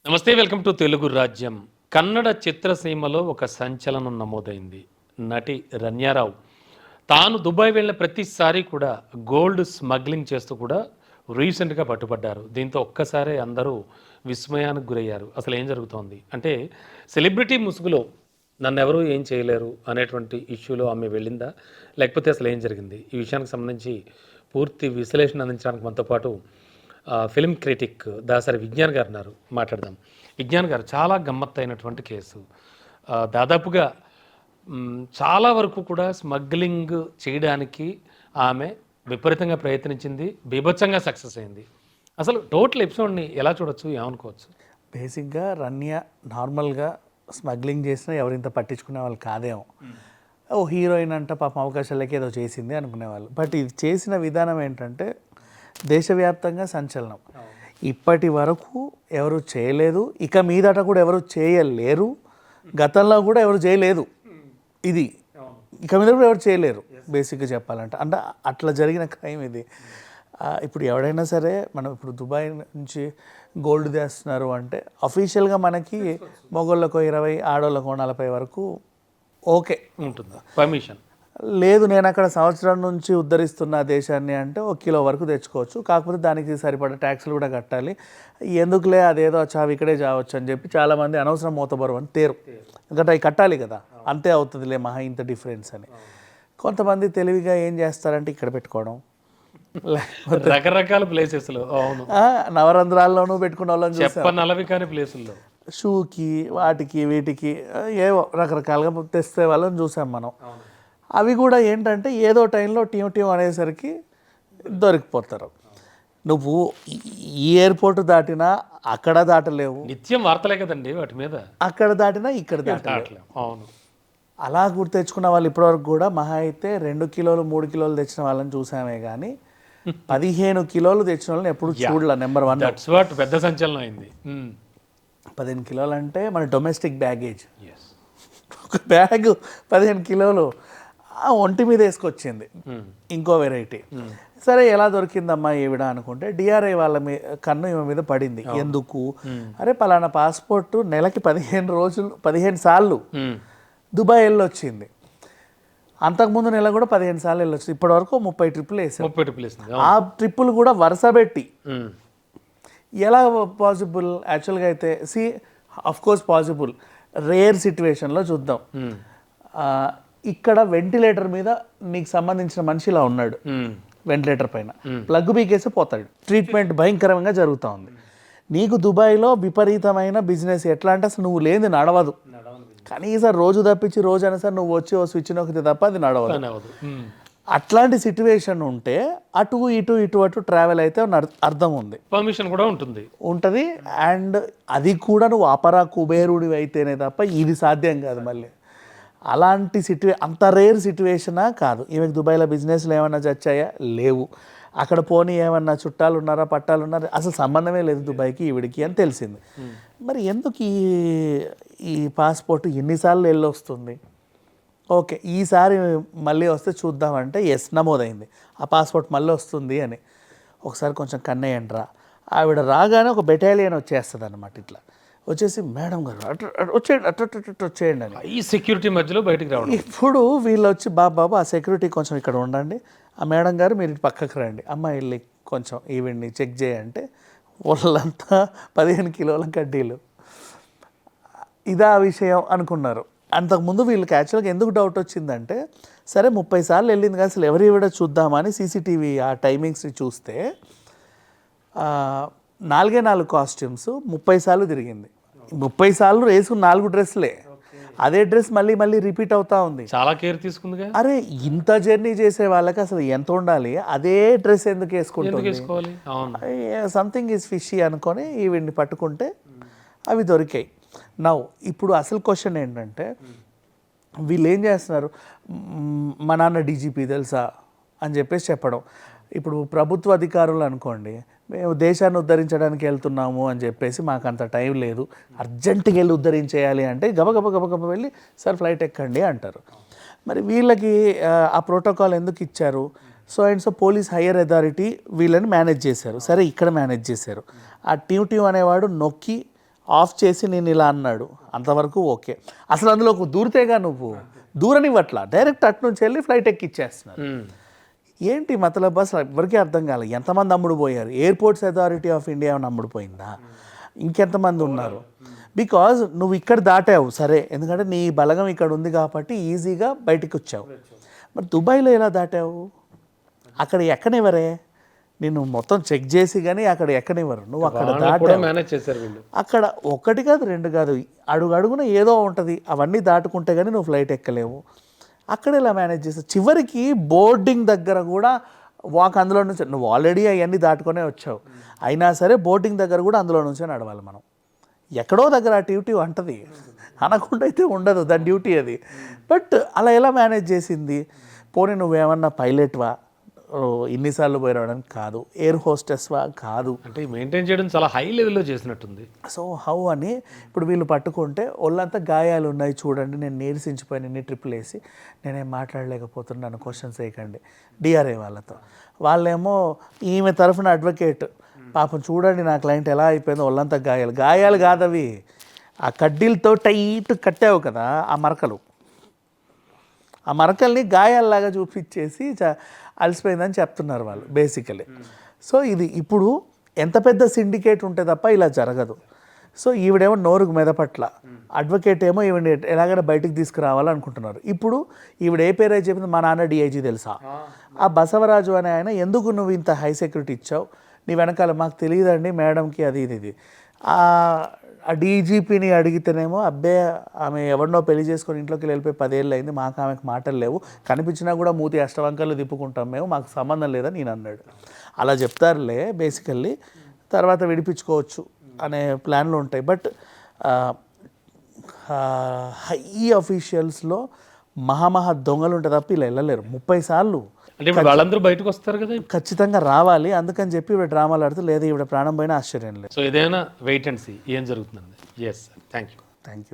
నమస్తే, welcome to Telugu రాజ్యం. కన్నడ చిత్రసీమలో ఒక సంచలనం నమోదైంది. నటి రన్యారావు తాను దుబాయ్ వెళ్ళిన ప్రతిసారి కూడా గోల్డ్ స్మగ్లింగ్ చేస్తూ కూడా రీసెంట్గా పట్టుబడ్డారు. దీంతో ఒక్కసారే అందరూ విస్మయానికి గురయ్యారు. అసలు ఏం జరుగుతోంది అంటే, సెలబ్రిటీ ముసుగులో నన్నెవరూ ఏం చేయలేరు అనేటువంటి ఇష్యూలో ఆమె వెళ్ళిందా, లేకపోతే అసలు ఏం జరిగింది? ఈ విషయానికి సంబంధించి పూర్తి విశ్లేషణ అందించడానికి మనతో పాటు ఫిల్మ్ క్రిటిక్ దాసరి విజ్ఞాన్ గారు ఉన్నారు. మాట్లాడదాం. విజ్ఞాన్ గారు, చాలా గమ్మత్తైనటువంటి కేసు. దాదాపుగా చాలా వరకు కూడా స్మగ్లింగ్ చేయడానికి ఆమె విపరీతంగా ప్రయత్నించింది, బీభత్సంగా సక్సెస్ అయింది. అసలు టోటల్ ఎపిసోడ్ని ఎలా చూడొచ్చు, ఏమనుకోవచ్చు? బేసిక్గా రన్య నార్మల్గా స్మగ్లింగ్ చేసినా ఎవరింత పట్టించుకునే వాళ్ళు కాదేమో. ఓ హీరోయిన్ అంట పాపం అవకాశాలకి ఏదో చేసింది అనుకునేవాళ్ళు. బట్ ఇది చేసిన విధానం ఏంటంటే దేశవ్యాప్తంగా సంచలనం. ఇప్పటి వరకు ఎవరు చేయలేదు, ఇక మీదట కూడా ఎవరు చేయలేరు, గతంలో కూడా ఎవరు చేయలేదు. ఇది ఇక మీద కూడా ఎవరు చేయలేరు బేసిక్గా చెప్పాలంటే. అంటే అట్లా జరిగిన క్రైమ్ ఇది. ఇప్పుడు ఎవడైనా సరే, మనం ఇప్పుడు దుబాయ్ నుంచి గోల్డ్ తెస్తున్నారు అంటే అఫీషియల్గా మనకి మగోళ్ళకో 20, ఆడోళ్ళకో 40 వరకు ఓకే ఉంటుందా పర్మిషన్? లేదు, నేను అక్కడ సంవత్సరం నుంచి ఉద్ధరిస్తున్న దేశాన్ని అంటే 1 కిలో వరకు తెచ్చుకోవచ్చు. కాకపోతే దానికి సరిపడా ట్యాక్స్లు కూడా కట్టాలి. ఎందుకులే అదేదో చావు ఇక్కడే చావచ్చు అని చెప్పి చాలామంది అనవసరం మూతబరువు అని తేరు. ఎందుకంటే అవి కట్టాలి కదా, అంతే అవుతుందిలే మహా ఇంత డిఫరెన్స్ అని. కొంతమంది తెలివిగా ఏం చేస్తారంటే ఇక్కడ పెట్టుకోవడం, లేకపోతే రకరకాల ప్లేసెస్లో. అవును, నవరంధ్రాల్లోనూ పెట్టుకున్న వాళ్ళని చెప్పనలవి కానీ ప్లేసుల్లో షూకి వాటికి వీటికి ఏవో రకరకాలుగా తెస్తే వాళ్ళని చూసాం మనం. అవి కూడా ఏంటంటే ఏదో టైంలో టీం అనేసరికి దొరికిపోతారు. నువ్వు ఈ ఎయిర్పోర్ట్ దాటినా అక్కడ దాటలేవు, నిత్యం వార్తలే కదండి వాటి మీద. అక్కడ దాటినా ఇక్కడ దాటలేవు. అవును, అలా గుర్తు తెచ్చుకున్న వాళ్ళు ఇప్పటివరకు కూడా మహా అయితే 2 కిలోలు 3 కిలోలు తెచ్చిన వాళ్ళని చూసామే కానీ 15 కిలోలు తెచ్చిన వాళ్ళని ఎప్పుడు చూడలే. నెంబర్ 1 దట్స్ వాట్ పెద్ద సంచలనం అయింది. 15 కిలోలు అంటే మన డొమెస్టిక్ బ్యాగేజ్. ఒక బ్యాగ్ 15 కిలోలు ఒంటి మీద వేసుకొచ్చింది. ఇంకో వెరైటీ. సరే, ఎలా దొరికిందమ్మా ఈవిడ అనుకుంటే డిఆర్ఐ వాళ్ళ కన్ను ఈమె మీద పడింది. ఎందుకు? అరే పలానా పాస్పోర్ట్ నెలకి 15 సార్లు దుబాయ్ వెళ్ళొచ్చింది. అంతకుముందు నెల కూడా 15 సార్లు వెళ్ళొచ్చు. ఇప్పటి వరకు 30 ట్రిప్పులు వేసారు. ఆ ట్రిప్పులు కూడా వరుస పెట్టి. ఎలా పాసిబుల్? యాక్చువల్గా అయితే అఫ్ కోర్స్ పాసిబుల్, రేర్ సిచ్యువేషన్లో చూద్దాం. ఇక్కడ వెంటిలేటర్ మీద నీకు సంబంధించిన మనిషి ఇలా ఉన్నాడు, వెంటిలేటర్ పైన ప్లగ్ పీకేసి పోతాడు. ట్రీట్మెంట్ భయంకరంగా జరుగుతూ ఉంది. నీకు దుబాయ్లో విపరీతమైన బిజినెస్. ఎట్లా అంటే అసలు నువ్వు లేని నడవదు. కనీసం రోజు తప్పించి రోజు అయినా సరే నువ్వు వచ్చి ఓ స్విచ్ నొక్కితే తప్ప అది నడవదు. అట్లాంటి సిచ్యువేషన్ ఉంటే అటు ఇటు ట్రావెల్ అయితే అర్థం ఉంది, పర్మిషన్ కూడా ఉంటుంది. అండ్ అది కూడా నువ్వు అపరా కుబేరుడి అయితేనే తప్ప ఇది సాధ్యం కాదు. మళ్ళీ అలాంటి అంత రేర్ సిచ్యువేషనా కాదు. ఈమెకు దుబాయ్లో బిజినెస్లు ఏమన్నా చచ్చాయా? లేవు. అక్కడ పోనీ ఏమన్నా చుట్టాలు ఉన్నారా, పట్టాలు ఉన్నారా? అసలు సంబంధమే లేదు దుబాయ్కి ఈవిడికి అని తెలిసింది. మరి ఎందుకు ఈ పాస్పోర్ట్ ఎన్నిసార్లు వెళ్ళొస్తుంది? ఓకే, ఈసారి మళ్ళీ వస్తే చూద్దామంటే ఎస్ నమోదైంది, ఆ పాస్పోర్ట్ మళ్ళీ వస్తుంది అని. ఒకసారి కొంచెం కన్నేయండిరా. ఆవిడ రాగానే ఒక బెటాలియన్ వచ్చేస్తుంది అనమాట. ఇట్లా వచ్చేసి మేడం గారు వచ్చేయండి, అటు వచ్చేయండి అని. ఈ సెక్యూరిటీ మధ్యలో బయటికి రావడం. ఇప్పుడు వీళ్ళు వచ్చి బాబు ఆ సెక్యూరిటీ కొంచెం ఇక్కడ ఉండండి, ఆ మేడం గారు మీరు పక్కకు రండి, అమ్మ వెళ్ళి కొంచెం ఈవిడ్ని చెక్ చేయంటే వాళ్ళంతా 15 కిలోల కడ్డీలు. ఇదా విషయం అనుకున్నారు. అంతకుముందు వీళ్ళకి యాక్చువల్గా ఎందుకు డౌట్ వచ్చిందంటే, సరే 30 సార్లు వెళ్ళింది కదా, అసలు ఎవరు ఇవిడ చూద్దామని సీసీటీవీ ఆ టైమింగ్స్ని చూస్తే 4 కాస్ట్యూమ్స్ 30 సార్లు తిరిగింది. 30 సార్లు వేసుకుని 4 డ్రెస్లే. అదే డ్రెస్ మళ్ళీ రిపీట్ అవుతా ఉంది. చాలా కేర్ తీసుకుంది. అరే ఇంత జర్నీ చేసే వాళ్ళకి అసలు ఎంత ఉండాలి, అదే డ్రెస్ ఎందుకు వేసుకుంటుంది? సంథింగ్ ఈజ్ ఫిషీ అనుకొని ఈవిడ్ని పట్టుకుంటే అవి దొరికాయి. నౌ ఇప్పుడు అసలు క్వశ్చన్ ఏంటంటే, వీళ్ళు ఏం చేస్తున్నారు? మా నాన్న డీజీపీ తెలుసా అని చెప్పేసి చెప్పడం. ఇప్పుడు ప్రభుత్వ అధికారులు అనుకోండి, మేము దేశాన్ని ఉద్ధరించడానికి వెళ్తున్నాము అని చెప్పేసి మాకు అంత టైం లేదు, అర్జెంటుగా వెళ్ళి ఉద్ధరించేయాలి అంటే గబగబ వెళ్ళి సార్ ఫ్లైట్ ఎక్కండి అంటారు. మరి వీళ్ళకి ఆ ప్రోటోకాల్ ఎందుకు ఇచ్చారు? సో పోలీస్ హయ్యర్ అథారిటీ వీళ్ళని మేనేజ్ చేశారు. సరే, ఇక్కడ మేనేజ్ చేశారు. ఆ టీవ్ అనేవాడు నొక్కి ఆఫ్ చేసి నేను ఇలా అన్నాడు, అంతవరకు ఓకే. అసలు అందులో దూరితేగా నువ్వు దూరనివ్వట్లా, డైరెక్ట్ అటు నుంచి వెళ్ళి ఫ్లైట్ ఎక్కిచ్చేస్తున్నారు. ఏంటి మతలబ్ అసలు ఎవరికీ అర్థం కాలేదు. ఎంతమంది అమ్ముడు పోయారు? ఎయిర్పోర్ట్స్ అథారిటీ ఆఫ్ ఇండియా ఏమైనా అమ్ముడు పోయిందా? ఇంకెంతమంది ఉన్నారు? బికాజ్ నువ్వు ఇక్కడ దాటావు సరే, ఎందుకంటే నీ బలగం ఇక్కడ ఉంది కాబట్టి ఈజీగా బయటికి వచ్చావు. మరి దుబాయ్లో ఎలా దాటావు? అక్కడ ఎక్కనివ్వరే, నేను మొత్తం చెక్ చేసి కానీ అక్కడ ఎక్కనివ్వరు. నువ్వు అక్కడ దాటావు. మేనేజ్ చేశారు వీళ్ళు. అక్కడ ఒకటి కాదు రెండు కాదు, అడుగు అడుగున ఏదో ఉంటుంది, అవన్నీ దాటుకుంటే కానీ నువ్వు ఫ్లైట్ ఎక్కలేవు. అక్కడ ఎలా మేనేజ్ చేస్తావు? చివరికి బోర్డింగ్ దగ్గర కూడా వాక్ అందులో నుంచి, నువ్వు ఆల్రెడీ అవన్నీ దాటుకొనే వచ్చావు, అయినా సరే బోర్డింగ్ దగ్గర కూడా అందులో నుంచే నడవాలి మనం. ఎక్కడో దగ్గర ఆ డ్యూటీ అంటది, అనకుండా అయితే ఉండదు, దాని డ్యూటీ అది. బట్ అలా ఎలా మేనేజ్ చేసింది? పోనీ నువ్వేమన్నా పైలట్వా, ఇన్నిసార్లు పోయి రావడానికి కాదు, ఎయిర్ హోస్టెస్వా కాదు, అంటే మెయింటైన్ చేయడం చాలా హై లెవెల్లో చేసినట్టుంది. సో హౌ అని ఇప్పుడు వీళ్ళు పట్టుకుంటే ఒళ్ళంతా గాయాలు ఉన్నాయి చూడండి, నేను నీరసించిపోయిన ఇన్ని ట్రిప్పులు వేసి నేనేం మాట్లాడలేకపోతున్నాను, క్వశ్చన్స్ వేయకండి డిఆర్ఏ వాళ్ళతో. వాళ్ళేమో ఈమె తరఫున అడ్వకేట్, పాపం చూడండి నా క్లయింట్ ఎలా అయిపోయిందో, ఒళ్ళంతా గాయాలు కాదవి, ఆ కడ్డీలతో టైట్ కట్టావు కదా ఆ మరకలు, ఆ మరకల్ని గాయాల్లాగా చూపించేసి అలసిపోయిందని చెప్తున్నారు వాళ్ళు బేసికలీ. సో ఇది ఇప్పుడు ఎంత పెద్ద సిండికేట్ ఉంటే తప్ప ఇలా జరగదు. సో ఈవిడేమో నోరుకు మెదపట్ల, అడ్వకేట్ ఏమో ఈవిడ ఎలాగైనా బయటికి తీసుకురావాలనుకుంటున్నారు. ఇప్పుడు ఈవిడ ఏ పేరు అయితే చెప్పింది, మా నాన్న డిఐజీ తెలుసా, ఆ బసవరాజు అనే ఆయన, ఎందుకు నువ్వు ఇంత హై సెక్యూరిటీ ఇచ్చావు నీ వెనకాల? మాకు తెలియదండి మేడంకి అది ఇది. ఆ డీజీపీని అడిగితేనేమో అబ్బే ఆమె ఎవరినో పెళ్లి చేసుకొని ఇంట్లోకి వెళ్ళిపోయి 10 ఏళ్ళు అయింది, మాకు ఆమెకు మాటలు లేవు, కనిపించినా కూడా మూతి అష్టవంకర్లు తిప్పుకుంటాం మేము, మాకు సంబంధం లేదని నేను అన్నాడు. అలా చెప్తారులే బేసికల్లీ, తర్వాత విడిపించుకోవచ్చు అనే ప్లాన్లు ఉంటాయి. బట్ హై అఫీషియల్స్లో మహా దొంగలు ఉంటే తప్ప ఇలా వెళ్ళలేరు. 30 సార్లు అంటే ఇప్పుడు వాళ్ళందరూ బయటకు వస్తారు కదా, ఖచ్చితంగా రావాలి. అందుకని చెప్పి ఇవిడ డ్రామాలు ఆడుతూ, లేదా ఇవిడ ప్రాణం పోయినా ఆశ్చర్యం లేదు. సో ఏదైనా వెయిట్ అండ్ సీ ఏం జరుగుతుందండి. Yes sir, thank you. Thank you.